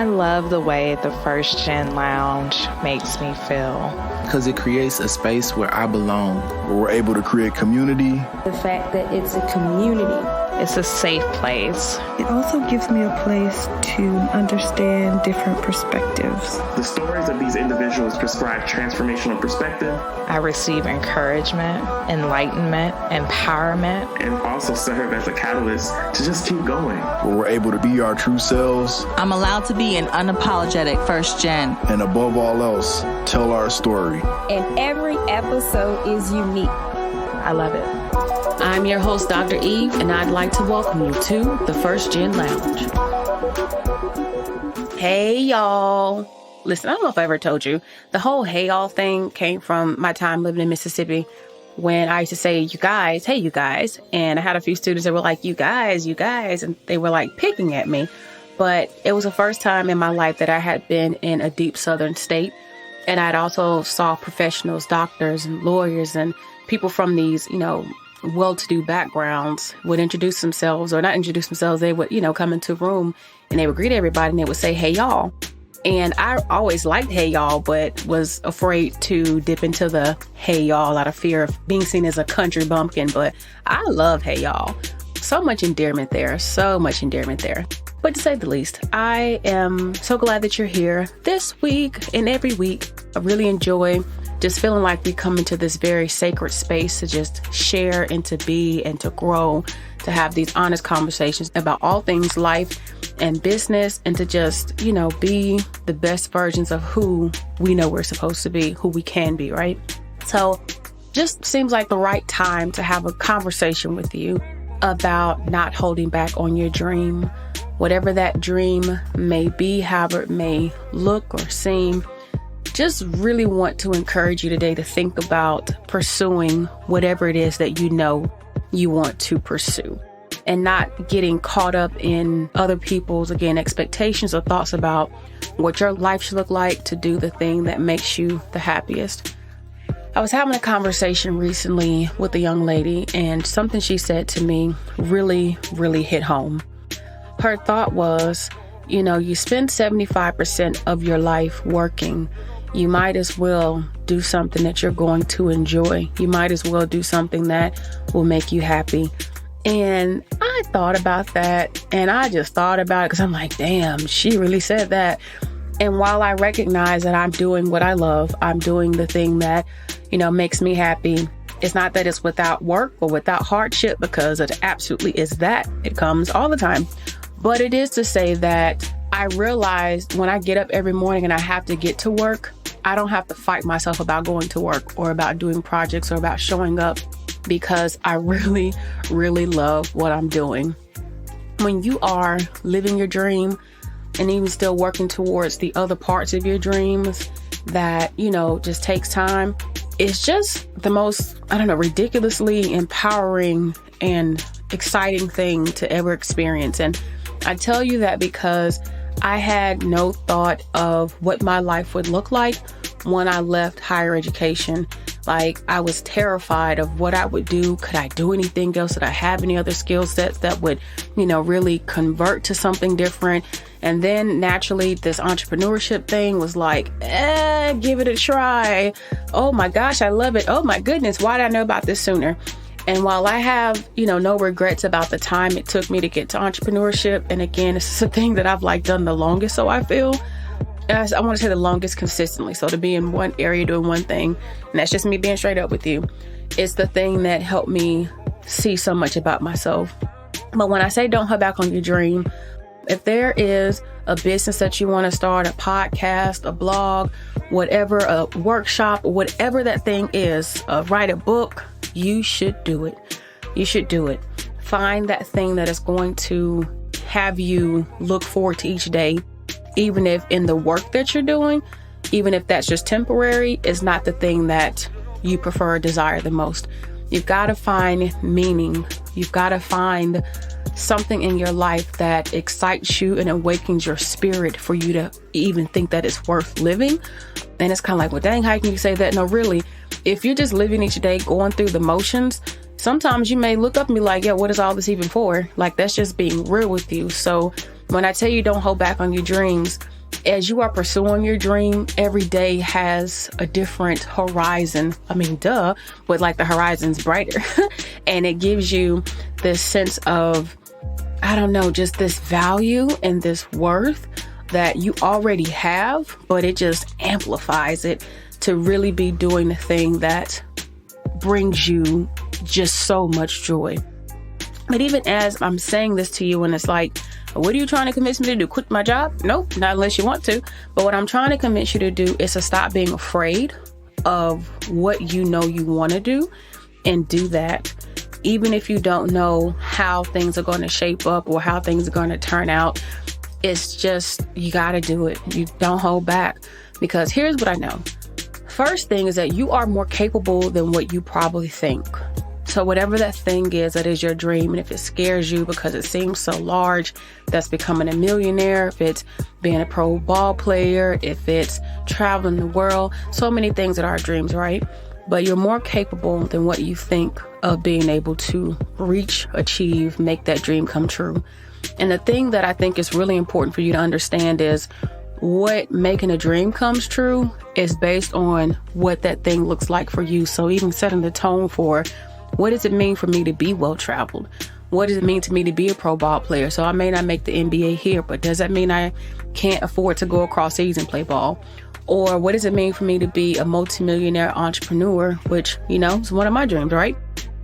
I love the way the First Gen Lounge makes me feel. Because it creates a space where I belong. Where we're able to create community. The fact that it's a community. It's a safe place. It also gives me a place to understand different perspectives. The stories of these individuals prescribe transformational perspective. I receive encouragement, enlightenment, empowerment. And also serve as a catalyst to just keep going. Where we're able to be our true selves. I'm allowed to be an unapologetic first gen. And above all else, tell our story. And every episode is unique. I love it. I'm your host, Dr. Eve, and I'd like to welcome you to the First Gen Lounge. Hey, y'all. Listen, I don't know if I ever told you, the whole hey, y'all thing came from my time living in Mississippi when I used to say, you guys, hey, you guys. And I had a few students that were like, you guys, and they were like picking at me. But it was the first time in my life that I had been in a deep Southern state. And I'd also saw professionals, doctors and lawyers and people from these, well-to-do backgrounds would introduce themselves, or not introduce themselves. They would, come into a room and they would greet everybody and they would say, hey, y'all. And I always liked hey, y'all, but was afraid to dip into the hey, y'all out of fear of being seen as a country bumpkin. But I love hey, y'all. So much endearment there. But to say the least, I am so glad that you're here this week and every week. I really enjoy just feeling like we come into this very sacred space to just share and to be and to grow, to have these honest conversations about all things life and business, and to just, be the best versions of who we know we're supposed to be, who we can be, right? So just seems like the right time to have a conversation with you about not holding back on your dream, whatever that dream may be, however it may look or seem. Just really want to encourage you today to think about pursuing whatever it is that you know you want to pursue, and not getting caught up in other people's, expectations or thoughts about what your life should look like to do the thing that makes you the happiest. I was having a conversation recently with a young lady, and something she said to me really, really hit home. Her thought was, you spend 75% of your life working. You might as well do something that you're going to enjoy. You might as well do something that will make you happy. And I thought about that, and I just thought about it because I'm like, damn, she really said that. And while I recognize that I'm doing what I love, I'm doing the thing that, makes me happy. It's not that it's without work or without hardship, because it absolutely is that. It comes all the time. But it is to say that I realized when I get up every morning and I have to get to work, I don't have to fight myself about going to work or about doing projects or about showing up, because I really, really love what I'm doing. When you are living your dream and even still working towards the other parts of your dreams that, just takes time, it's just the most, ridiculously empowering and exciting thing to ever experience. And I tell you that because I had no thought of what my life would look like when I left higher education. Like, I was terrified of what I would do. Could I do anything else? Did I have any other skill sets that would, really convert to something different? And then naturally, this entrepreneurship thing was like, give it a try. Oh my gosh, I love it. Oh my goodness, why did I know about this sooner? And while I have, no regrets about the time it took me to get to entrepreneurship, and again, this is a thing that I've done the longest, so I feel. I want to say the longest consistently. So to be in one area doing one thing, and that's just me being straight up with you, it's the thing that helped me see so much about myself. But when I say don't hold back on your dream, if there is a business that you want to start, a podcast, a blog, whatever, a workshop, whatever that thing is, write a book, you should do it. You should do it. Find that thing that is going to have you look forward to each day, even if in the work that you're doing, even if that's just temporary, is not the thing that you prefer or desire the most. You've got to find meaning. You've got to find something in your life that excites you and awakens your spirit for you to even think that it's worth living. And it's kind of like, well, dang, how can you say that? No, really, if you're just living each day, going through the motions, sometimes you may look up and be like, yeah, what is all this even for? Like, that's just being real with you. So When I tell you don't hold back on your dreams, as you are pursuing your dream, every day has a different horizon. I mean, duh, but like the horizon's brighter. And it gives you this sense of, I don't know, just this value and this worth that you already have, but it just amplifies it to really be doing the thing that brings you just so much joy. But even as I'm saying this to you, and it's like, what are you trying to convince me to do? Quit my job? Nope, not unless you want to. But what I'm trying to convince you to do is to stop being afraid of what you know you want to do and do that. Even if you don't know how things are going to shape up or how things are going to turn out, it's just, you got to do it. You don't hold back, because here's what I know. First thing is that you are more capable than what you probably think. So whatever that thing is that is your dream, and if it scares you because it seems so large, that's becoming a millionaire, if it's being a pro ball player, if it's traveling the world, so many things that are our dreams, right? But you're more capable than what you think of being able to reach, achieve, make that dream come true. And the thing that I think is really important for you to understand is what making a dream comes true is based on what that thing looks like for you. So even setting the tone for, what does it mean for me to be well-traveled? What does it mean to me to be a pro ball player? So I may not make the NBA here, but does that mean I can't afford to go across seas and play ball? Or what does it mean for me to be a multimillionaire entrepreneur, which, you know, is one of my dreams, right?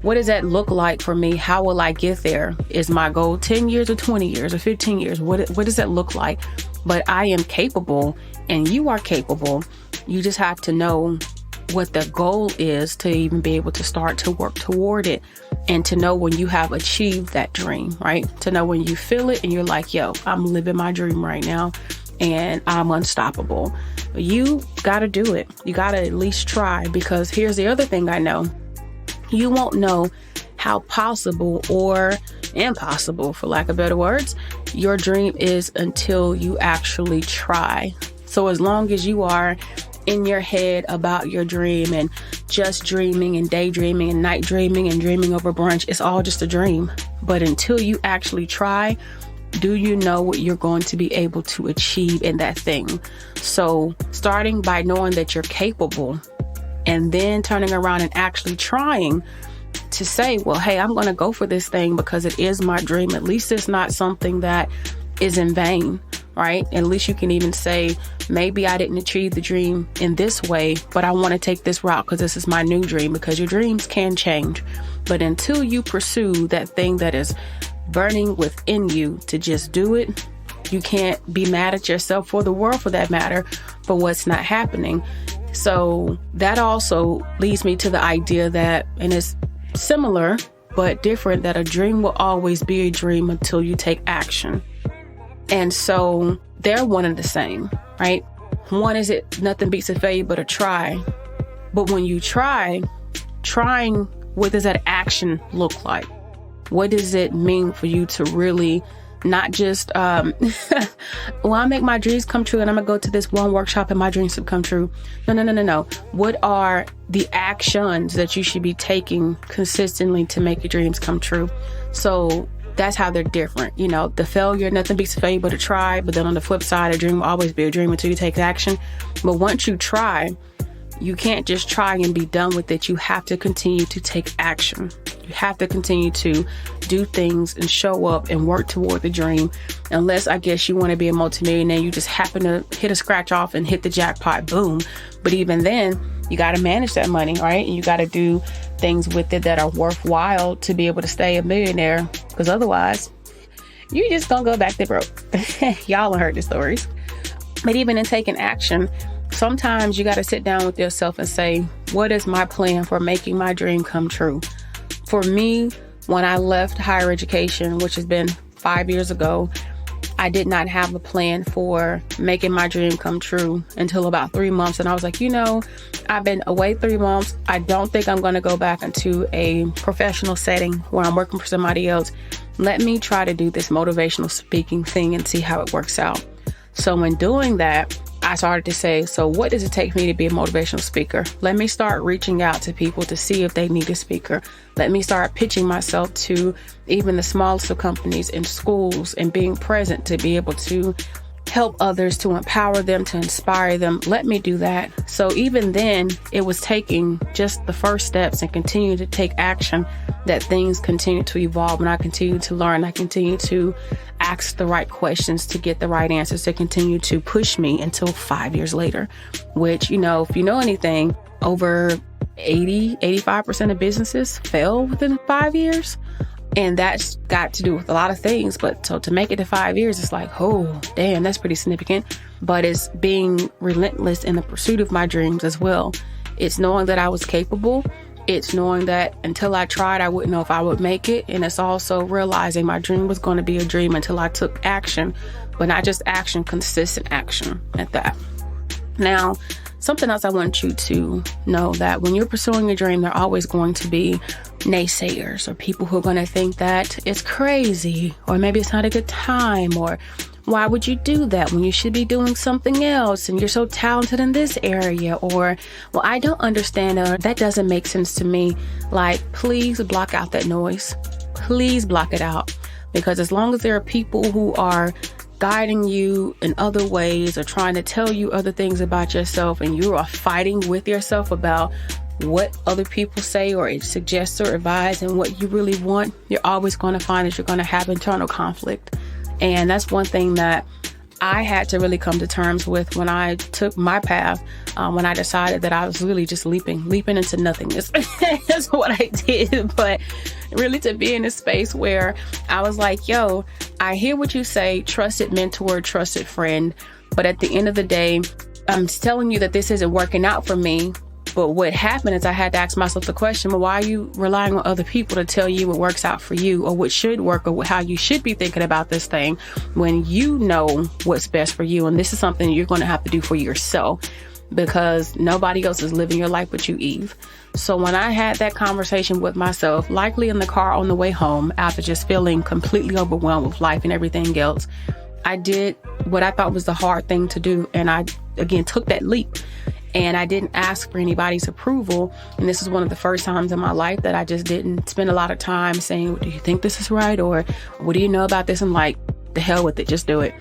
What does that look like for me? How will I get there? Is my goal 10 years or 20 years or 15 years? What does that look like? But I am capable, and you are capable. You just have to know what the goal is to even be able to start to work toward it, and to know when you have achieved that dream, right? To know when you feel it and you're like, yo, I'm living my dream right now and I'm unstoppable. You got to do it. You got to at least try, because here's the other thing I know. You won't know how possible or impossible, for lack of better words, your dream is until you actually try. So as long as you are in your head about your dream and just dreaming and daydreaming and night dreaming and dreaming over brunch, it's all just a dream. But until you actually try, do you know what you're going to be able to achieve in that thing? So starting by knowing that you're capable, and then turning around and actually trying to say, well, hey, I'm going to go for this thing because it is my dream. At least it's not something that is in vain, right? At least you can even say, maybe I didn't achieve the dream in this way, but I want to take this route because this is my new dream, because your dreams can change. But until you pursue that thing that is burning within you to just do it, you can't be mad at yourself, or the world for that matter, for what's not happening. So that also leads me to the idea that, and it's similar but different, that a dream will always be a dream until you take action. And so they're one and the same, right? One is it nothing beats a failure but a try. But when you trying, what does that action look like? What does it mean for you to really not just, well, I make my dreams come true and I'm gonna go to this one workshop and my dreams will come true. No. What are the actions that you should be taking consistently to make your dreams come true? So that's how they're different. You know, the failure, nothing beats a failure but a try. But then on the flip side, a dream will always be a dream until you take action. But once you try, you can't just try and be done with it. You have to continue to take action. You have to continue to do things and show up and work toward the dream. Unless, I guess, you want to be a multimillionaire, you just happen to hit a scratch off and hit the jackpot, boom. But even then, you got to manage that money, right? And you got to do things with it that are worthwhile to be able to stay a millionaire. Because otherwise, you just gonna go back to broke. Y'all have heard the stories. But even in taking action, sometimes you got to sit down with yourself and say, what is my plan for making my dream come true? For me, when I left higher education, which has been 5 years ago, I did not have a plan for making my dream come true until about 3 months. And I was like, you know, I've been away 3 months. I don't think I'm going to go back into a professional setting where I'm working for somebody else. Let me try to do this motivational speaking thing and see how it works out. So in doing that, I started to say, so what does it take for me to be a motivational speaker? Let me start reaching out to people to see if they need a speaker. Let me start pitching myself to even the smallest of companies in schools and being present to be able to help others, to empower them, to inspire them. Let me do that. So even then, it was taking just the first steps and continue to take action that things continue to evolve, and I continue to learn. I continue to ask the right questions to get the right answers to continue to push me until 5 years later, which, you know, if you know anything, over 85% of businesses fail within 5 years. And that's got to do with a lot of things. But so to make it to 5 years, it's like, oh, damn, that's pretty significant. But it's being relentless in the pursuit of my dreams as well. It's knowing that I was capable. It's knowing that until I tried, I wouldn't know if I would make it. And it's also realizing my dream was going to be a dream until I took action, but not just action, consistent action at that. Now, something else I want you to know, that when you're pursuing a dream, there are always going to be naysayers or people who are going to think that it's crazy, or maybe it's not a good time, or why would you do that when you should be doing something else and you're so talented in this area, or, well, I don't understand, or that doesn't make sense to me. Like, please block out that noise. Please block it out, because as long as there are people who are guiding you in other ways or trying to tell you other things about yourself, and you are fighting with yourself about what other people say or suggest or advise and what you really want, you're always going to find that you're going to have internal conflict. And that's one thing that I had to really come to terms with when I took my path, when I decided that I was really just leaping into nothingness. That's what I did. But really to be in a space where I was like, yo, I hear what you say, trusted mentor, trusted friend. But at the end of the day, I'm telling you that this isn't working out for me. But what happened is I had to ask myself the question, well, why are you relying on other people to tell you what works out for you, or what should work, or how you should be thinking about this thing, when you know what's best for you? And this is something you're going to have to do for yourself, because nobody else is living your life but you, Eve. So when I had that conversation with myself, likely in the car on the way home, after just feeling completely overwhelmed with life and everything else, I did what I thought was the hard thing to do. And I, again, took that leap. And I didn't ask for anybody's approval. And this is one of the first times in my life that I just didn't spend a lot of time saying, do you think this is right? Or what do you know about this? I'm like, the hell with it, just do it.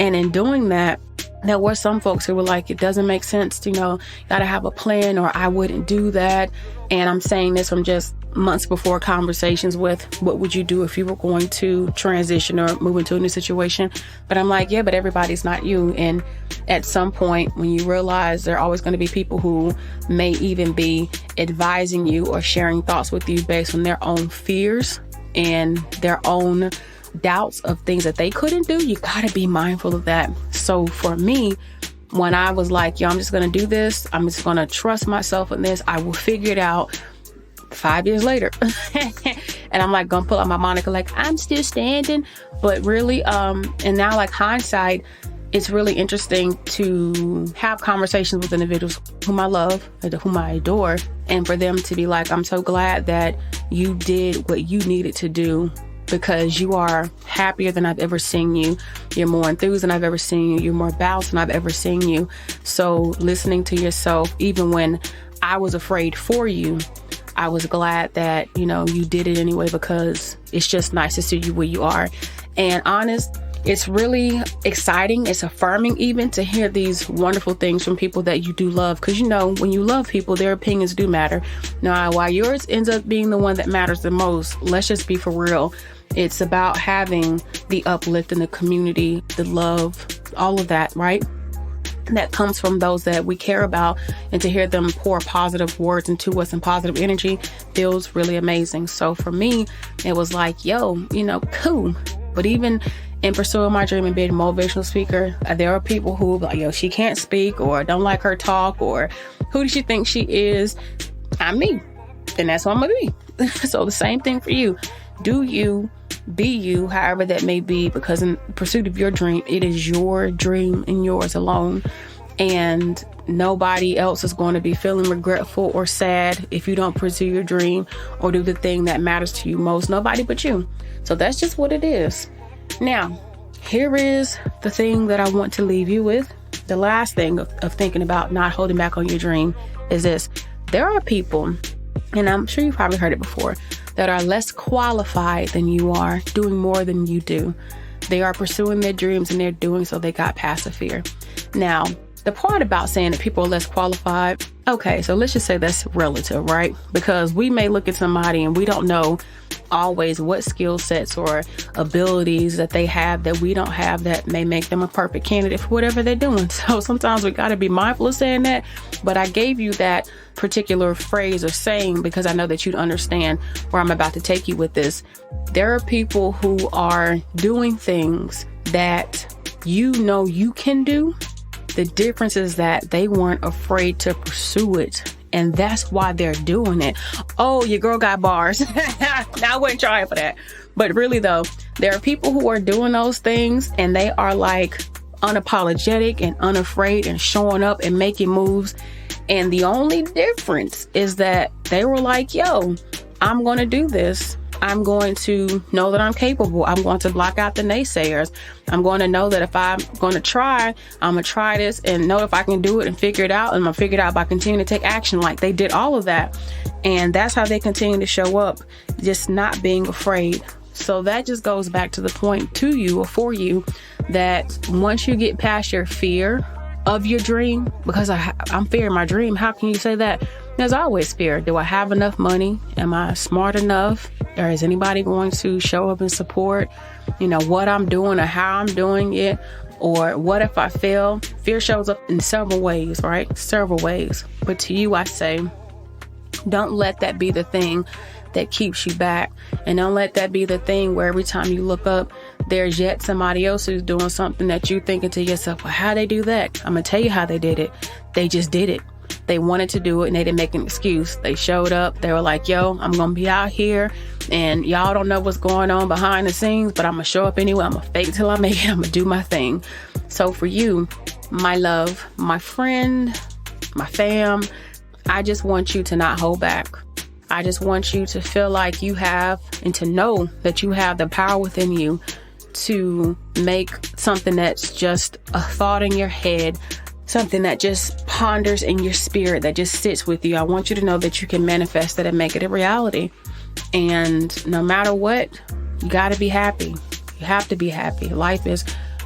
And in doing that, there were some folks who were like, it doesn't make sense to, gotta have a plan, or I wouldn't do that. And I'm saying this from just months before conversations with, what would you do if you were going to transition or move into a new situation? But I'm like, yeah, but everybody's not you. And at some point, when you realize there are always going to be people who may even be advising you or sharing thoughts with you based on their own fears and their own doubts of things that they couldn't do, you got to be mindful of that. So for me, when I was like, yo, I'm just going to do this, I'm just going to trust myself in this, I will figure it out. 5 years later, and I'm like gonna pull out my Monica, like, I'm still standing. But really, and now, like, hindsight, it's really interesting to have conversations with individuals whom I love, whom I adore, and for them to be like, I'm so glad that you did what you needed to do, because you are happier than I've ever seen you. You're more enthused than I've ever seen you. You're more balanced than I've ever seen you. So listening to yourself, even when I was afraid for you, I was glad that, you did it anyway, because it's just nice to see you where you are. And honest, it's really exciting. It's affirming even to hear these wonderful things from people that you do love. Because, when you love people, their opinions do matter. Now, while yours ends up being the one that matters the most, let's just be for real. It's about having the uplift in the community, the love, all of that, right? That comes from those that we care about, and to hear them pour positive words into us and positive energy feels really amazing. So for me, it was like, yo, cool. But even in pursuing my dream and being a motivational speaker, there are people who like, yo, she can't speak, or don't like her talk, or who does she think she is? I'm me. And that's what I'm going to be. So the same thing for you. Do you, be you, however that may be, because in pursuit of your dream, it is your dream and yours alone. And nobody else is going to be feeling regretful or sad if you don't pursue your dream or do the thing that matters to you most. Nobody but you. So that's just what it is. Now, here is the thing that I want to leave you with. the last thing of thinking about not holding back on your dream is this. There are people, and I'm sure you've probably heard it before, that are less qualified than you are, doing more than you do. They are pursuing their dreams, and they're doing so they got past the fear. Now, the part about saying that people are less qualified, okay, so let's just say that's relative, right? Because we may look at somebody and we don't know always what skill sets or abilities that they have that we don't have that may make them a perfect candidate for whatever they're doing. So sometimes we got to be mindful of saying that. But I gave you that particular phrase or saying because I know that you'd understand where I'm about to take you with this. There are people who are doing things that you know you can do. The difference is that they weren't afraid to pursue it. And that's why they're doing it. Oh, your girl got bars. Now, I wasn't trying for that. But really, though, there are people who are doing those things and they are like unapologetic and unafraid and showing up and making moves. And the only difference is that they were like, yo, I'm going to do this. I'm going to know that I'm capable. I'm going to block out the naysayers. I'm going to know that if I'm going to try, I'm going to try this and know if I can do it and figure it out. And I'm going to figure it out by continuing to take action. Like they did all of that. And that's how they continue to show up, just not being afraid. So that just goes back to the point to you or for you that once you get past your fear of your dream, because I'm fearing my dream. How can you say that? There's always fear. Do I have enough money? Am I smart enough? Or is anybody going to show up and support, what I'm doing or how I'm doing it? Or what if I fail? Fear shows up in several ways, right? Several ways. But to you, I say, don't let that be the thing that keeps you back. And don't let that be the thing where every time you look up, there's yet somebody else who's doing something that you're thinking to yourself, well, how they do that? I'm going to tell you how they did it. They just did it. They wanted to do it and they didn't make an excuse. They showed up. They were like, yo, I'm going to be out here and y'all don't know what's going on behind the scenes, but I'm going to show up anyway. I'm going to fake till I make it. I'm going to do my thing. So for you, my love, my friend, my fam, I just want you to not hold back. I just want you to feel like you have and to know that you have the power within you to make something that's just a thought in your head, something that just ponders in your spirit, that just sits with you. I want you to know that you can manifest it and make it a reality. And no matter what, you got to be happy. You have to be happy. Life is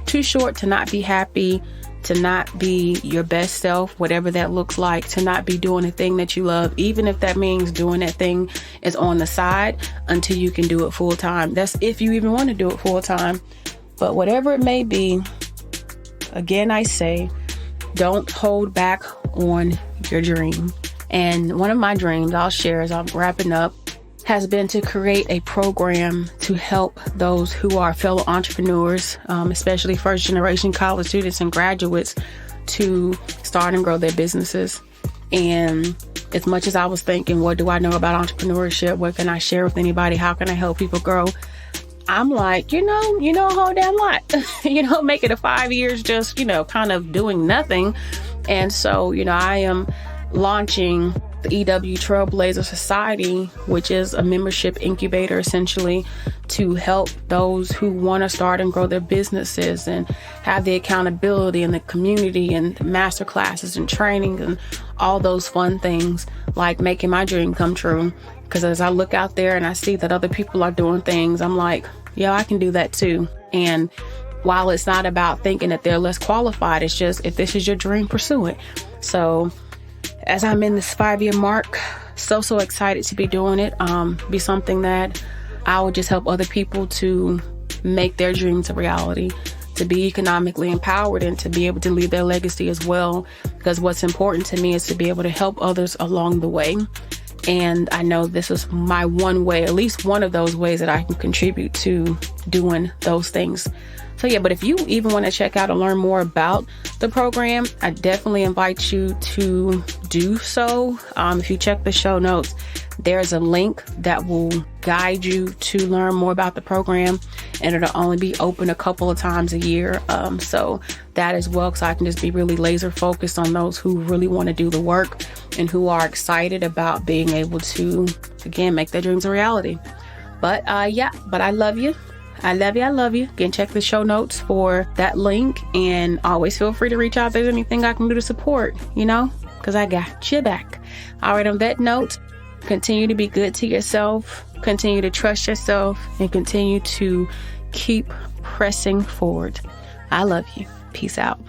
too short to not be happy, to not be your best self, whatever that looks like, to not be doing the thing that you love, even if that means doing that thing is on the side until you can do it full time. That's if you even want to do it full time. But whatever it may be, again, I say, don't hold back on your dream. And one of my dreams I'll share as I'm wrapping up has been to create a program to help those who are fellow entrepreneurs, especially first generation college students and graduates, to start and grow their businesses. And as much as I was thinking, what do I know about entrepreneurship? What can I share with anybody? How can I help people grow? I'm like, a whole damn lot, making it 5 years, just, kind of doing nothing. And so, I am launching the EW Trailblazer Society, which is a membership incubator essentially to help those who want to start and grow their businesses and have the accountability and the community and the master classes and training and all those fun things, like making my dream come true. Because as I look out there and I see that other people are doing things, I'm like, yeah, I can do that too. And while it's not about thinking that they're less qualified, it's just, if this is your dream, pursue it. So as I'm in this 5-year mark, so excited to be doing it. Be something that I would just help other people to make their dreams a reality, to be economically empowered and to be able to leave their legacy as well. Because what's important to me is to be able to help others along the way. And I know this is my one way, at least one of those ways that I can contribute to doing those things. So yeah, but if you even want to check out and learn more about the program, I definitely invite you to do so. If you check the show notes, there's a link that will guide you to learn more about the program, and it'll only be open a couple of times a year. So that as well, because I can just be really laser focused on those who really want to do the work and who are excited about being able to, again, make their dreams a reality. But I love you. I love you. I love you. Again, check the show notes for that link, and always feel free to reach out if there's anything I can do to support, because I got your back. All right, on that note, continue to be good to yourself, continue to trust yourself, and continue to keep pressing forward. I love you. Peace out.